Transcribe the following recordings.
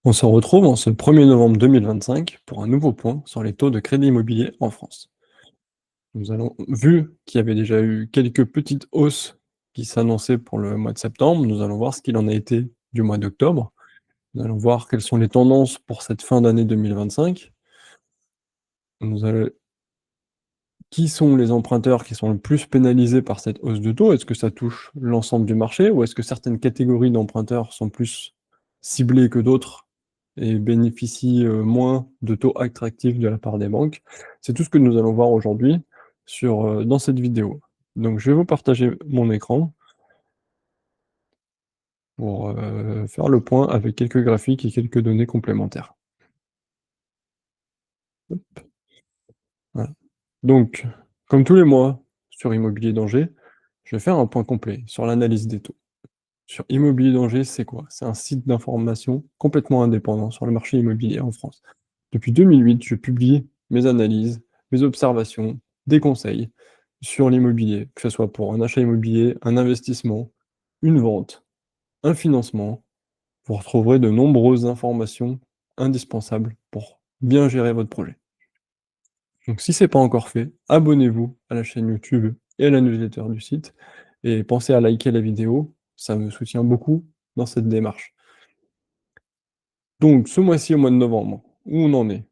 On se retrouve en ce 1er novembre 2025 pour un nouveau point sur les taux de crédit immobilier en France. Nous allons, vu qu'il y avait déjà eu quelques petites hausses qui s'annonçaient pour le mois de septembre, nous allons voir ce qu'il en a été du mois d'octobre. Nous allons voir quelles sont les tendances pour cette fin d'année 2025. Nous allons Qui sont les emprunteurs qui sont le plus pénalisés par cette hausse de taux? Est-ce que ça touche l'ensemble du marché ou est-ce que certaines catégories d'emprunteurs sont plus ciblées que d'autres et bénéficient, moins de taux attractifs de la part des banques? C'est tout ce que nous allons voir aujourd'hui dans cette vidéo. Donc je vais vous partager mon écran pour, faire le point avec quelques graphiques et quelques données complémentaires. Voilà. Donc, comme tous les mois sur Immobilier Danger, je vais faire un point complet sur l'analyse des taux. Sur Immobilier Danger, c'est quoi? C'est un site d'information complètement indépendant sur le marché immobilier en France. Depuis 2008, je publie mes analyses, mes observations, des conseils sur l'immobilier, que ce soit pour un achat immobilier, un investissement, une vente, un financement. Vous retrouverez de nombreuses informations indispensables pour bien gérer votre projet. Donc si c'est pas encore fait, abonnez-vous à la chaîne YouTube et à la newsletter du site et pensez à liker la vidéo, ça me soutient beaucoup dans cette démarche. Donc ce mois-ci, au mois de novembre, où on en est?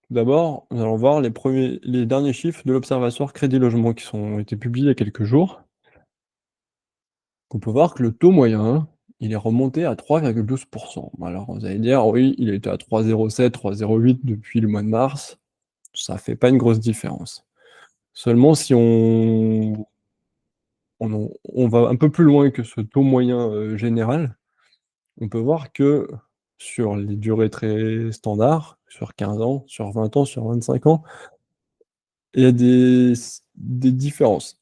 D'abord, nous allons voir les derniers chiffres de l'Observatoire Crédit Logement qui ont été publiés il y a quelques jours. On peut voir que le taux moyen, il est remonté à 3,12. Alors vous allez dire: «Oui, il était à 3,07, 3,08 depuis le mois de mars». Ça fait pas une grosse différence. Seulement si on va un peu plus loin que ce taux moyen, général, on peut voir que sur les durées très standards, sur 15 ans, sur 20 ans, sur 25 ans, il y a des différences.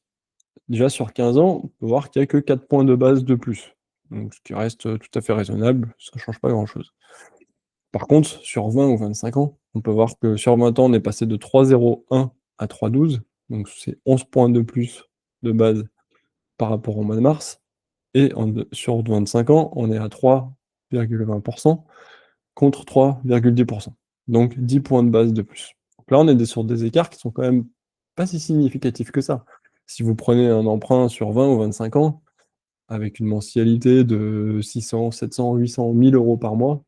Déjà sur 15 ans, on peut voir qu'il y a que 4 points de base de plus, donc ce qui reste, tout à fait raisonnable, ça ne change pas grand-chose. Par contre, sur 20 ou 25 ans, on peut voir que sur 20 ans, on est passé de 3,01 à 3,12, donc c'est 11 points de plus de base par rapport au mois de mars. Et sur 25 ans, on est à 3,20 contre 3,10. Donc 10 points de base de plus. Donc là, on est sur des écarts qui sont quand même pas si significatifs que ça. Si vous prenez un emprunt sur 20 ou 25 ans, avec une mensualité de 600, 700, 800, 1 000 € par mois,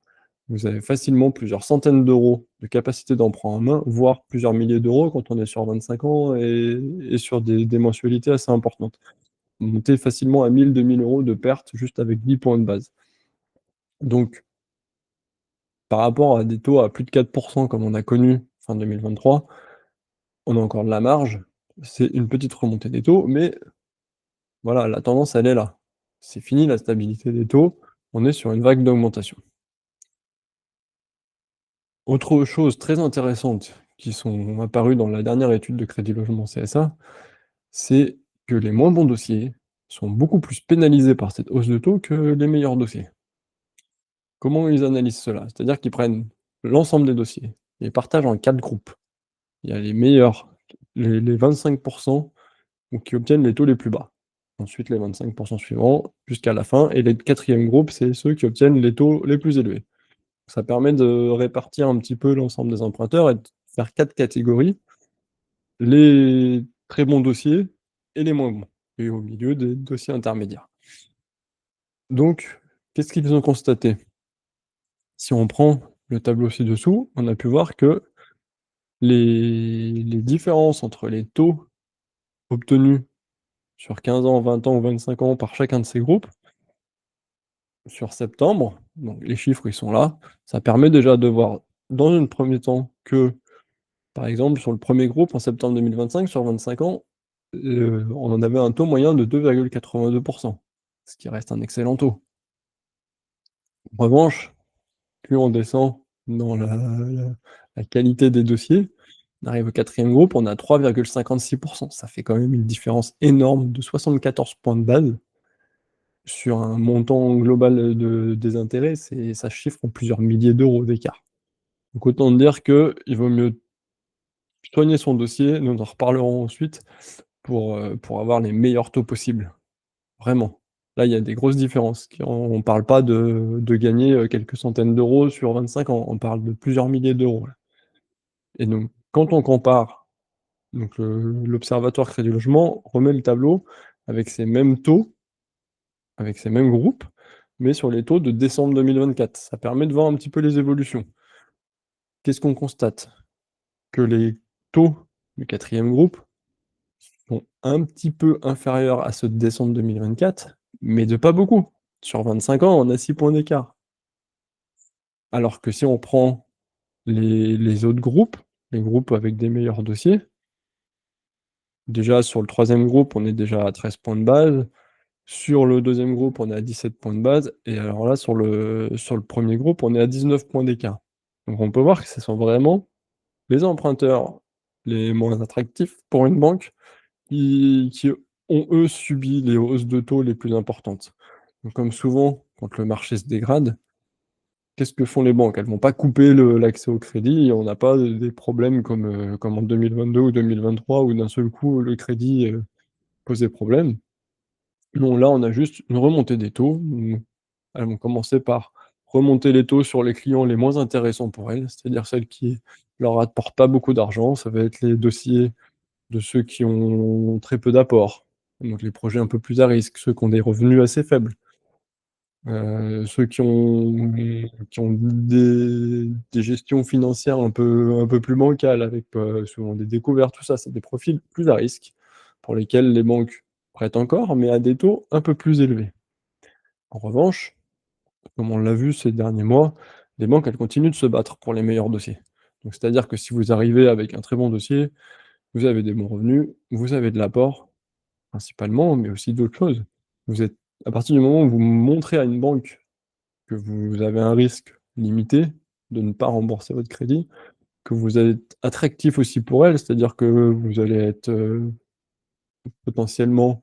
vous avez facilement plusieurs centaines d'euros de capacité d'emprunt en main, voire plusieurs milliers d'euros quand on est sur 25 ans et sur des mensualités assez importantes. Monter facilement à 1 000-2 000 € de pertes juste avec 10 points de base. Donc, par rapport à des taux à plus de 4 comme on a connu fin 2023, on a encore de la marge. C'est une petite remontée des taux, mais voilà, la tendance, elle est là. C'est fini la stabilité des taux, on est sur une vague d'augmentation. Autre chose très intéressante qui sont apparues dans la dernière étude de Crédit Logement CSA, c'est que les moins bons dossiers sont beaucoup plus pénalisés par cette hausse de taux que les meilleurs dossiers. Comment ils analysent cela? C'est-à-dire qu'ils prennent l'ensemble des dossiers, ils les partagent en 4 groupes. Il y a les meilleurs, les 25 ou qui obtiennent les taux les plus bas. Ensuite, les 25 suivants jusqu'à la fin et le 4e groupe, c'est ceux qui obtiennent les taux les plus élevés. Ça permet de répartir un petit peu l'ensemble des emprunteurs et de faire 4 catégories, les très bons dossiers et les moins bons et au milieu des dossiers intermédiaires. Donc, qu'est-ce qu'ils ont constaté? Si on prend le tableau ci-dessous, on a pu voir que les différences entre les taux obtenus sur 15 ans, 20 ans ou 25 ans par chacun de ces groupes, sur septembre, donc les chiffres ils sont là, ça permet déjà de voir dans un premier temps que, par exemple, sur le premier groupe en septembre 2025, sur 25 ans, on en avait un taux moyen de 2,82, ce qui reste un excellent taux. En revanche, plus on descend dans la qualité des dossiers, on arrive au 4e groupe, on a 3,56. Ça fait quand même une différence énorme de 74 points de base sur un montant global des intérêts, ça chiffre en plusieurs milliers d'euros d'écart. Donc autant dire qu'il vaut mieux soigner son dossier, nous en reparlerons ensuite, pour avoir les meilleurs taux possibles, vraiment. Là, il y a des grosses différences qui on parle pas de gagner, quelques centaines d'euros sur 25 ans, on parle de plusieurs milliers d'euros là. Et donc quand on compare, donc l'Observatoire Crédit Logement remet le tableau avec ces mêmes taux, avec ces mêmes groupes, mais sur les taux de décembre 2024. Ça permet de voir un petit peu les évolutions. Qu'est-ce qu'on constate? Que les taux du 4e groupe sont un petit peu inférieurs à ceux de décembre 2024, mais de pas beaucoup. Sur 25 ans, on a 6 points d'écart. Alors que si on prend les autres groupes, les groupes avec des meilleurs dossiers, déjà sur le 3e groupe, on est déjà à 13 points de base. Sur le 2e groupe, on est à 17 points de base. Et alors là, sur le 1er groupe, on est à 19 points d'écart. Donc on peut voir que ce sont vraiment les emprunteurs les moins attractifs pour une banque qui ont, eux, subi les hausses de taux les plus importantes. Donc comme souvent, quand le marché se dégrade, qu'est-ce que font les banques? Elles vont pas couper l'accès au crédit et on n'a pas des problèmes comme en 2022 ou 2023 où d'un seul coup le crédit posait problème. Non, là, on a juste une remontée des taux. Elles vont commencer par remonter les taux sur les clients les moins intéressants pour elles, c'est-à-dire celles qui leur rapportent pas beaucoup d'argent. Ça va être les dossiers de ceux qui ont très peu d'apports, donc les projets un peu plus à risque, ceux qui ont des revenus assez faibles. Ceux qui ont des gestions financières un peu plus bancales avec, souvent des découvertes, tout ça. C'est des profils plus à risque, pour lesquels les banques prêtent encore, mais à des taux un peu plus élevés. En revanche, comme on l'a vu ces derniers mois, les banques, elles continuent de se battre pour les meilleurs dossiers. Donc c'est-à-dire que si vous arrivez avec un très bon dossier, vous avez des bons revenus, vous avez de l'apport, principalement, mais aussi d'autres choses. Vous êtes à partir du moment où vous montrez à une banque que vous avez un risque limité de ne pas rembourser votre crédit, que vous êtes attractif aussi pour elle, c'est-à-dire que vous allez être, potentiellement,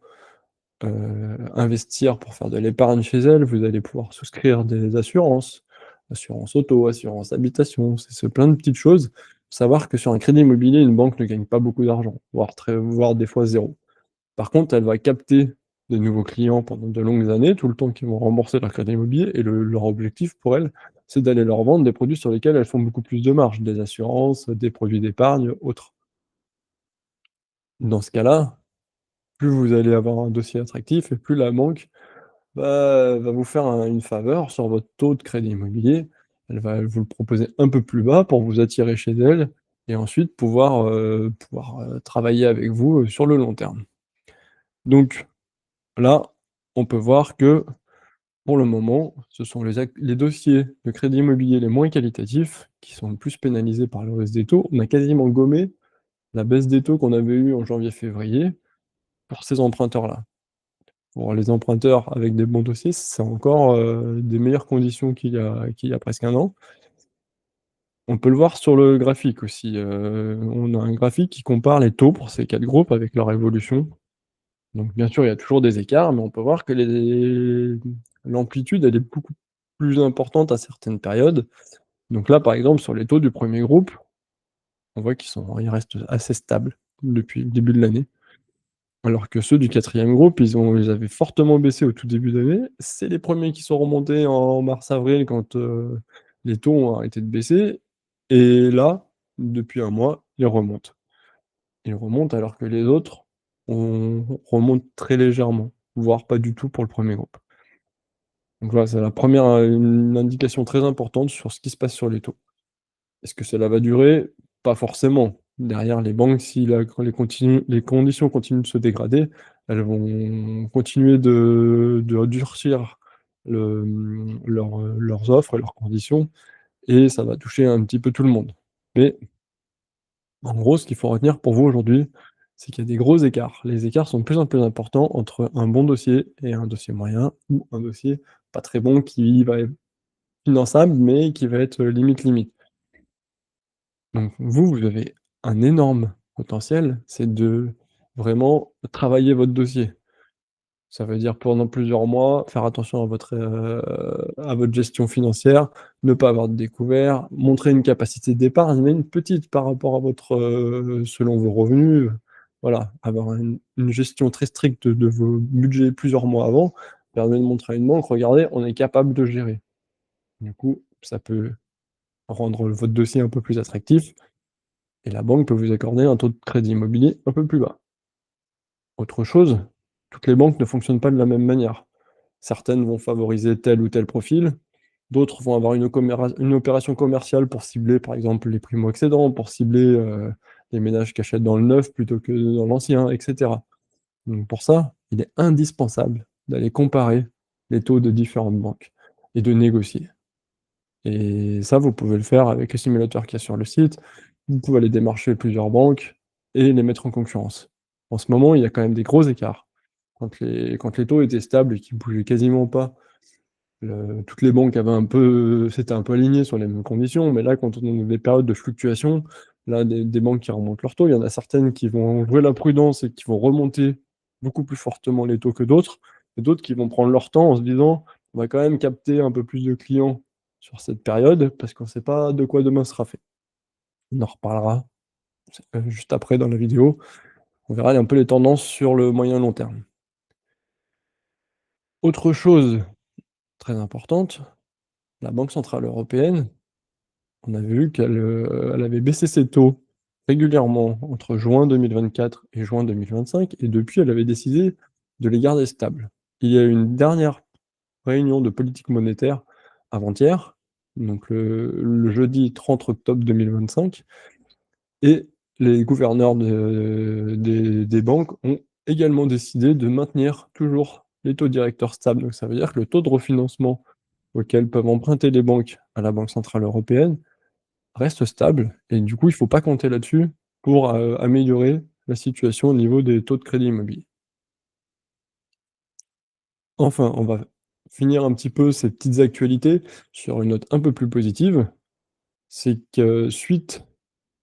investir pour faire de l'épargne chez elle, vous allez pouvoir souscrire des assurances, assurance auto, assurance habitation, c'est plein de petites choses. Faut savoir que sur un crédit immobilier, une banque ne gagne pas beaucoup d'argent, voire des fois zéro. Par contre, elle va capter des nouveaux clients pendant de longues années, tout le temps qu'ils vont rembourser leur crédit immobilier et leur objectif pour elles, c'est d'aller leur vendre des produits sur lesquels elles font beaucoup plus de marge, des assurances, des produits d'épargne, autres. Dans ce cas-là, plus vous allez avoir un dossier attractif et plus la banque va vous faire une faveur sur votre taux de crédit immobilier. Elle va vous le proposer un peu plus bas pour vous attirer chez elle et ensuite pouvoir travailler avec vous, sur le long terme. Donc là, on peut voir que, pour le moment, ce sont les dossiers de crédit immobilier les moins qualitatifs qui sont le plus pénalisés par la hausse des taux. On a quasiment gommé la baisse des taux qu'on avait eue en janvier-février pour ces emprunteurs-là. Pour les emprunteurs avec des bons dossiers, c'est encore, des meilleures conditions qu'il y a presque un an. On peut le voir sur le graphique aussi, on a un graphique qui compare les taux pour ces 4 groupes avec leur évolution. Donc bien sûr, il y a toujours des écarts, mais on peut voir que l'amplitude, elle est beaucoup plus importante à certaines périodes. Donc là, par exemple, sur les taux du 1er groupe, on voit ils restent assez stables depuis le début de l'année. Alors que ceux du 4e groupe, ils avaient fortement baissé au tout début d'année. C'est les premiers qui sont remontés en mars-avril quand, les taux ont arrêté de baisser et là, depuis un mois, ils remontent. Ils remontent alors que les autres remontent très légèrement, voire pas du tout pour le 1er groupe. Donc voilà, c'est une indication très importante sur ce qui se passe sur les taux. Est-ce que cela va durer? Pas forcément. Derrière les banques, si les conditions continuent de se dégrader, elles vont continuer de durcir leurs offres et leurs conditions et ça va toucher un petit peu tout le monde. Mais en gros, ce qu'il faut retenir pour vous aujourd'hui, c'est qu'il y a des gros écarts. Les écarts sont de plus en plus importants entre un bon dossier et un dossier moyen ou un dossier pas très bon qui va être finançable, mais qui va être, limite. Donc vous avez un énorme potentiel, c'est de vraiment travailler votre dossier. Ça veut dire pendant plusieurs mois, faire attention à votre gestion financière, ne pas avoir de découvert, montrer une capacité d'épargne, mais une petite par rapport à selon vos revenus, voilà, avoir une gestion très stricte de vos budgets plusieurs mois avant, permet de montrer à une banque: «Regardez, on est capable de gérer». Du coup, ça peut rendre votre dossier un peu plus attractif et la banque peut vous accorder un taux de crédit immobilier un peu plus bas. Autre chose, toutes les banques ne fonctionnent pas de la même manière. Certaines vont favoriser tel ou tel profil, d'autres vont avoir une opération commerciale pour cibler, par exemple, les primo-accédants, pour cibler, les ménages qui achètent dans le neuf plutôt que dans l'ancien, et cetera. Donc pour ça, il est indispensable d'aller comparer les taux de différentes banques et de négocier. Et ça, vous pouvez le faire avec le simulateur qu'il y a sur le site. Vous pouvez aller démarcher plusieurs banques et les mettre en concurrence. En ce moment, il y a quand même des gros écarts. Quand les taux étaient stables et qu'ils bougeaient quasiment pas, toutes les banques avaient s'étaient un peu alignées sur les mêmes conditions, mais là, quand on est dans des périodes de fluctuation, là, des banques qui remontent leurs taux, il y en a certaines qui vont jouer la prudence et qui vont remonter beaucoup plus fortement les taux que d'autres, et d'autres qui vont prendre leur temps en se disant: «On va quand même capter un peu plus de clients sur cette période parce qu'on ne sait pas de quoi demain sera fait». On en reparlera, juste après dans la vidéo. On verra un peu les tendances sur le moyen long terme. Autre chose très importante, la Banque centrale européenne, on avait vu elle avait baissé ses taux régulièrement entre juin 2024 et juin 2025 et depuis elle avait décidé de les garder stables. Il y a eu une dernière réunion de politique monétaire avant-hier, donc le jeudi 30 octobre 2025 et les gouverneurs des banques ont également décidé de maintenir toujours les taux directeurs stables. Donc ça veut dire que le taux de refinancement auquel peuvent emprunter les banques à la Banque centrale européenne reste stable et du coup, il ne faut pas compter là-dessus pour, améliorer la situation au niveau des taux de crédit immobilier. Enfin, on va finir un petit peu ces petites actualités sur une note un peu plus positive. C'est que suite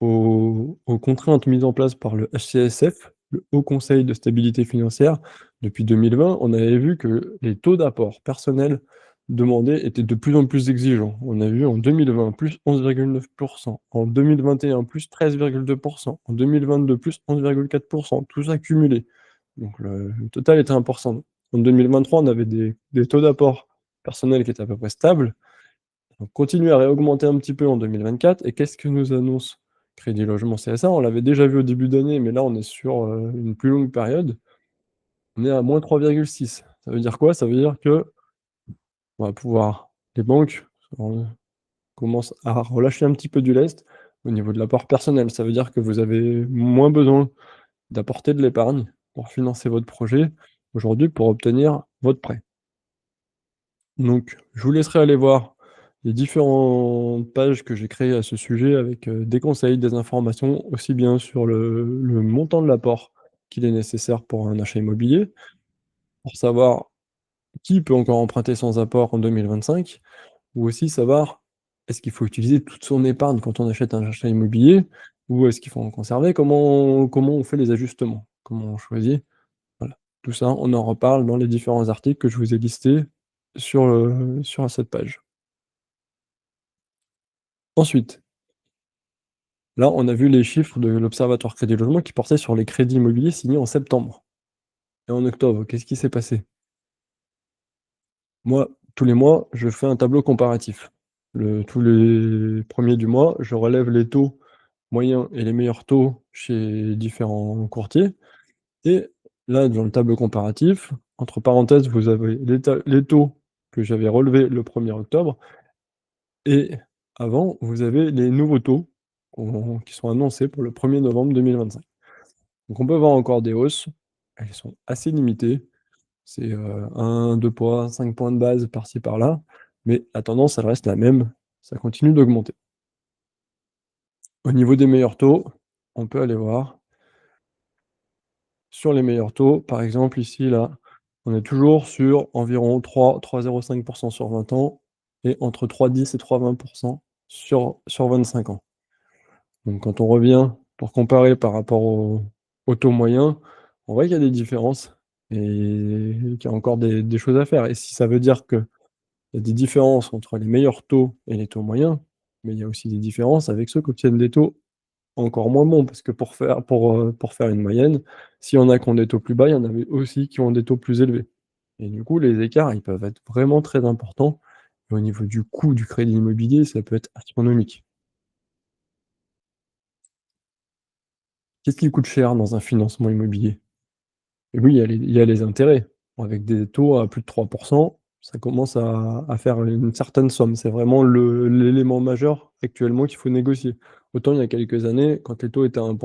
aux contraintes mises en place par le HCSF, le Haut Conseil de stabilité financière, depuis 2020, on avait vu que les taux d'apport personnel demandés étaient de plus en plus exigeants. On a vu en 2020 plus 11,9 en 2021 plus 13,2 en 2022 plus 11,4 tout ça cumulé. Donc le total était important. En 2023, on avait des taux d'apport personnel qui étaient à peu près stables. On continue à réaugmenter un petit peu en 2024 et qu'est-ce que nous annonce Crédit Logement CSA? On l'avait déjà vu au début d'année, mais là on est sur, une plus longue période. On est à -3,6. Ça veut dire quoi? Ça veut dire qu'on va pouvoir les banques, heu, commencent à relâcher un petit peu du lest au niveau de l'apport personnel. Ça veut dire que vous avez moins besoin d'apporter de l'épargne pour financer votre projet aujourd'hui pour obtenir votre prêt. Donc, je vous laisserai aller voir les différentes pages que j'ai créées à ce sujet avec, des conseils, des informations, aussi bien sur le montant de l'apport qu'il est nécessaire pour un achat immobilier, pour savoir qui peut encore emprunter sans apport en 2025, ou aussi savoir est-ce qu'il faut utiliser toute son épargne quand on achète un achat immobilier ou est-ce qu'il faut en conserver? Comment on fait les ajustements? Comment on choisit? Voilà, tout ça, on en reparle dans les différents articles que je vous ai listés sur cette page. Ensuite, là, on a vu les chiffres de l'Observatoire Crédit Logement qui portaient sur les crédits immobiliers signés en septembre et en octobre. Qu'est-ce qui s'est passé? Moi, tous les mois, je fais un tableau comparatif. Tous les premiers du mois, je relève les taux moyens et les meilleurs taux chez différents courtiers et là, dans le tableau comparatif, entre parenthèses, vous avez les taux que j'avais relevés le 1er octobre et avant, vous avez les nouveaux taux qui sont annoncés pour le 1er novembre 2025. Donc on peut voir encore des hausses, elles sont assez limitées, c'est, 1-2 points, 5 points de base par-ci par-là, mais la tendance elle reste la même, ça continue d'augmenter. Au niveau des meilleurs taux, on peut aller voir sur les meilleurs taux, par exemple ici là, on est toujours sur environ 3,05 sur 20 ans et entre 3,10 et 3,20 sur 25 ans. Donc quand on revient pour comparer par rapport au taux moyen, on voit qu'il y a des différences et qu'il y a encore des choses à faire et si ça veut dire qu'il y a des différences entre les meilleurs taux et les taux moyens, mais il y a aussi des différences avec ceux qui obtiennent des taux encore moins bons. Parce que pour faire une moyenne, s'il y en a qui ont des taux plus bas, il y en avait aussi qui ont des taux plus élevés. Et du coup, les écarts, ils peuvent être vraiment très importants et au niveau du coût du crédit immobilier, ça peut être astronomique. Qu'est-ce qui coûte cher dans un financement immobilier? Et oui, il y a les intérêts. Avec des taux à plus de 3, ça commence à faire une certaine somme. C'est vraiment l'élément majeur actuellement qu'il faut négocier. Autant il y a quelques années, quand les taux étaient à 1,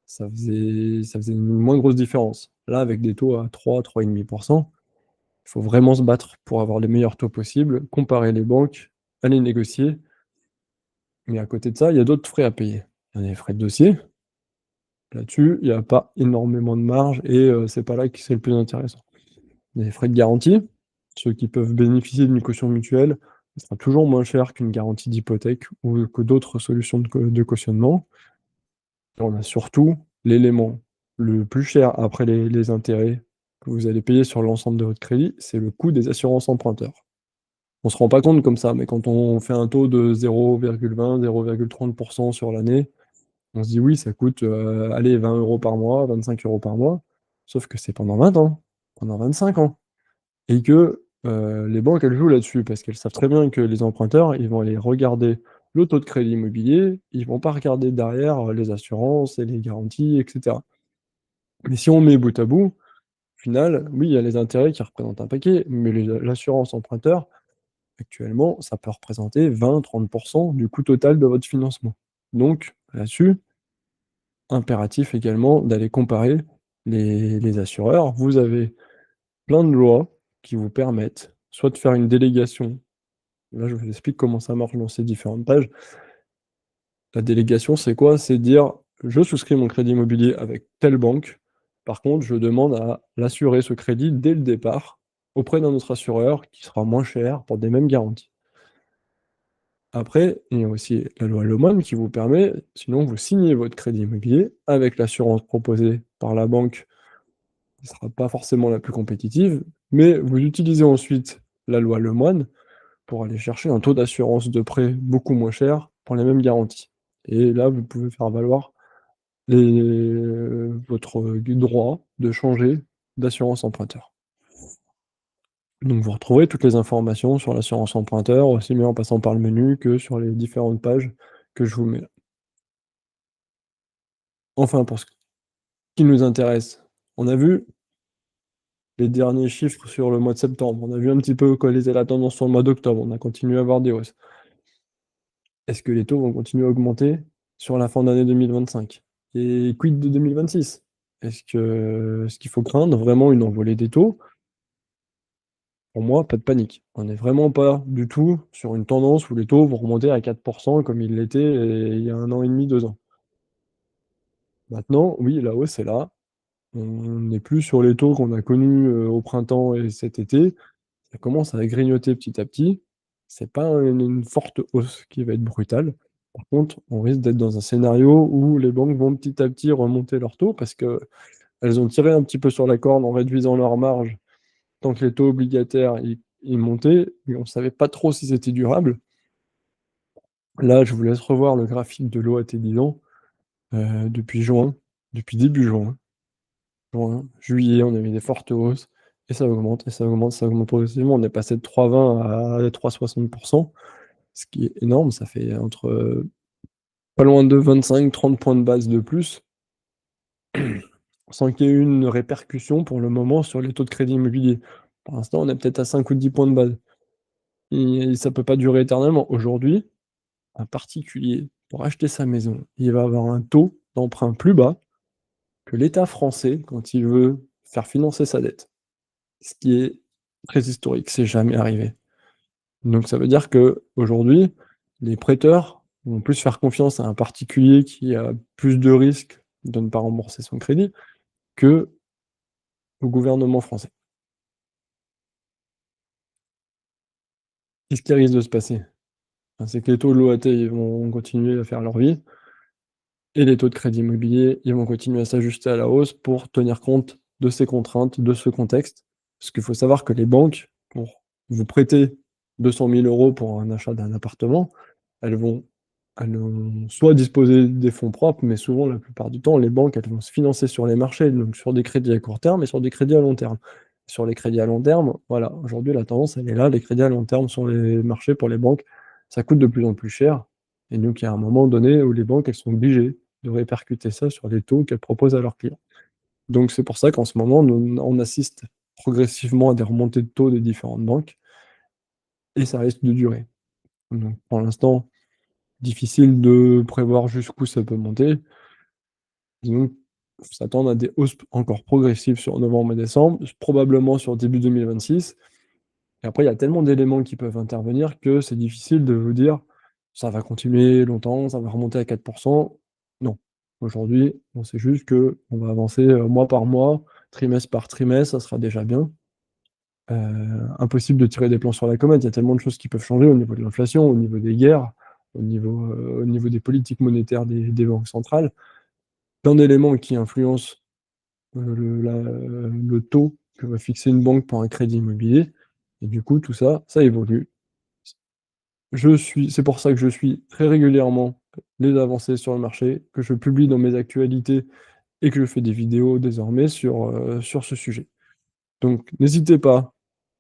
ça faisait une moins grosse différence. Là, avec des taux à 3, 3,5, il faut vraiment se battre pour avoir les meilleurs taux possibles, comparer les banques, aller négocier. Mais à côté de ça, il y a d'autres frais à payer. Il y a les frais de dossier. Là-dessus, il y a pas énormément de marge et c'est pas là que c'est le plus intéressant. Les frais de garantie, ceux qui peuvent bénéficier d'une caution mutuelle, ce sera toujours moins cher qu'une garantie d'hypothèque ou que d'autres solutions de cautionnement. Et on a surtout l'élément le plus cher après les intérêts que vous allez payer sur l'ensemble de votre crédit, c'est le coût des assurances emprunteurs. On se rend pas compte comme ça, mais quand on fait un taux de 0,20-0,30 sur l'année, on se dit: «Oui, ça coûte, allez 20 € par mois, 25 € par mois». Sauf que c'est pendant 20 ans, pendant 25 ans et que, les banques, elles jouent là-dessus parce qu'elles savent très bien que les emprunteurs, ils vont aller regarder le taux de crédit immobilier, ils vont pas regarder derrière, les assurances et les garanties et cetera. Mais si on met bout à bout, au final, oui, il y a les intérêts qui représentent un paquet, mais l'assurance emprunteur, actuellement, ça peut représenter 20-30 du coût total de votre financement. Donc là-dessus, impératif également d'aller comparer les assureurs. Vous avez plein de lois qui vous permettent soit de faire une délégation. Là, je vous explique comment ça marche dans ces différentes pages. La délégation, c'est quoi? C'est dire: «Je souscris mon crédit immobilier avec telle banque. Par contre, je demande à l'assurer ce crédit dès le départ auprès d'un autre assureur qui sera moins cher pour des mêmes garanties». Après, il y a aussi la loi Lemoine qui vous permet, sinon vous signez votre crédit immobilier avec l'assurance proposée par la banque qui ne sera pas forcément la plus compétitive, mais vous utilisez ensuite la loi Lemoine pour aller chercher un taux d'assurance de prêt beaucoup moins cher pour les mêmes garanties. Et là, vous pouvez faire valoir votre droit de changer d'assurance emprunteur. Donc vous retrouverez toutes les informations sur l'assurance emprunteur, aussi bien en passant par le menu que sur les différentes pages que je vous mets là. Enfin, pour ce qui nous intéresse, on a vu les derniers chiffres sur le mois de septembre, on a vu un petit peu quelle était la tendance sur le mois d'octobre, on a continué à avoir des hausses. Est-ce que les taux vont continuer à augmenter sur la fin d'année 2025? Et quid de 2026? Est-ce qu'il faut craindre vraiment une envolée des taux? Pour moi, pas de panique. On n'est vraiment pas du tout sur une tendance où les taux vont remonter à 4 comme ils l'étaient, il y a 1 an et demi, 2 ans. Maintenant, oui, la hausse est là. On n'est plus sur les taux qu'on a connus, au printemps et cet été. Ça commence à grignoter petit à petit. C'est pas une forte hausse qui va être brutale. Par contre, on risque d'être dans un scénario où les banques vont petit à petit remonter leurs taux parce qu'elles ont tiré un petit peu sur la corde en réduisant leurs marges tant que les taux obligataires, ils montaient, mais on ne savait pas trop si c'était durable. Là, je vous laisse revoir le graphique de l'OAT 10 ans, depuis juin, depuis début juin, juillet, on avait des fortes hausses et ça augmente et ça augmente, ça augmente progressivement. On est passé de 3,20 à 3,60, ce qui est énorme. Ça fait entre, pas loin de 25-30 points de base de plus, sans qu'il y ait eu une répercussion pour le moment sur les taux de crédit immobilier. Pour l'instant, on est peut-être à 5 ou 10 points de base et ça peut pas durer éternellement. Aujourd'hui, un particulier, pour acheter sa maison, il va avoir un taux d'emprunt plus bas que l'État français quand il veut faire financer sa dette. Ce qui est très historique, c'est jamais arrivé. Donc ça veut dire qu'aujourd'hui, les prêteurs vont plus faire confiance à un particulier qui a plus de risques de ne pas rembourser son crédit qu'au gouvernement français. Qu'est-ce qui risque de se passer? Ben, c'est que les taux de l'OAT, ils vont continuer à faire leur vie et les taux de crédit immobilier, ils vont continuer à s'ajuster à la hausse pour tenir compte de ces contraintes, de ce contexte. Parce qu'il faut savoir que les banques, pour vous prêter 200 000 € pour un achat d'un appartement, elles vont soit disposer des fonds propres, mais souvent, la plupart du temps, les banques, elles vont se financer sur les marchés, donc sur des crédits à court terme et sur des crédits à long terme. Sur les crédits à long terme, voilà, aujourd'hui, la tendance, elle est là. Les crédits à long terme sur les marchés pour les banques, ça coûte de plus en plus cher. Et donc, il y a un moment donné où les banques, elles sont obligées de répercuter ça sur les taux qu'elles proposent à leurs clients. Donc, c'est pour ça qu'en ce moment, on assiste progressivement à des remontées de taux des différentes banques et ça risque de durer. Donc, pour l'instant, difficile de prévoir jusqu'où ça peut monter. Donc, faut s'attendre à des hausses encore progressives sur novembre et décembre, probablement sur début 2026. Et après, il y a tellement d'éléments qui peuvent intervenir que c'est difficile de vous dire: «Ça va continuer longtemps, ça va remonter à 4. Non. Aujourd'hui, on sait juste qu'on va avancer, mois par mois, trimestre par trimestre, ça sera déjà bien. Impossible de tirer des plans sur la comète. Il y a tellement de choses qui peuvent changer au niveau de l'inflation, au niveau des guerres, au niveau des politiques monétaires des banques centrales. Plein d'éléments qui influencent, le taux que va fixer une banque pour un crédit immobilier et du coup, tout ça, ça évolue. C'est pour ça que je suis très régulièrement les avancées sur le marché, que je publie dans mes actualités et que je fais des vidéos désormais sur ce sujet. Donc n'hésitez pas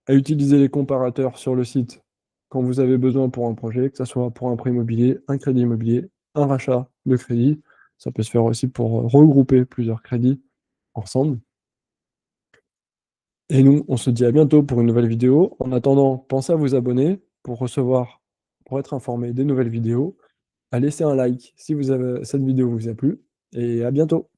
à utiliser les comparateurs sur le site quand vous avez besoin pour un projet, que ça soit pour un prêt immobilier, un crédit immobilier, un rachat de crédit. Ça peut se faire aussi pour, regrouper plusieurs crédits ensemble. Et nous, on se dit à bientôt pour une nouvelle vidéo. En attendant, pensez à vous abonner pour être informé des nouvelles vidéos, à laisser un like si cette vidéo vous a plu et à bientôt.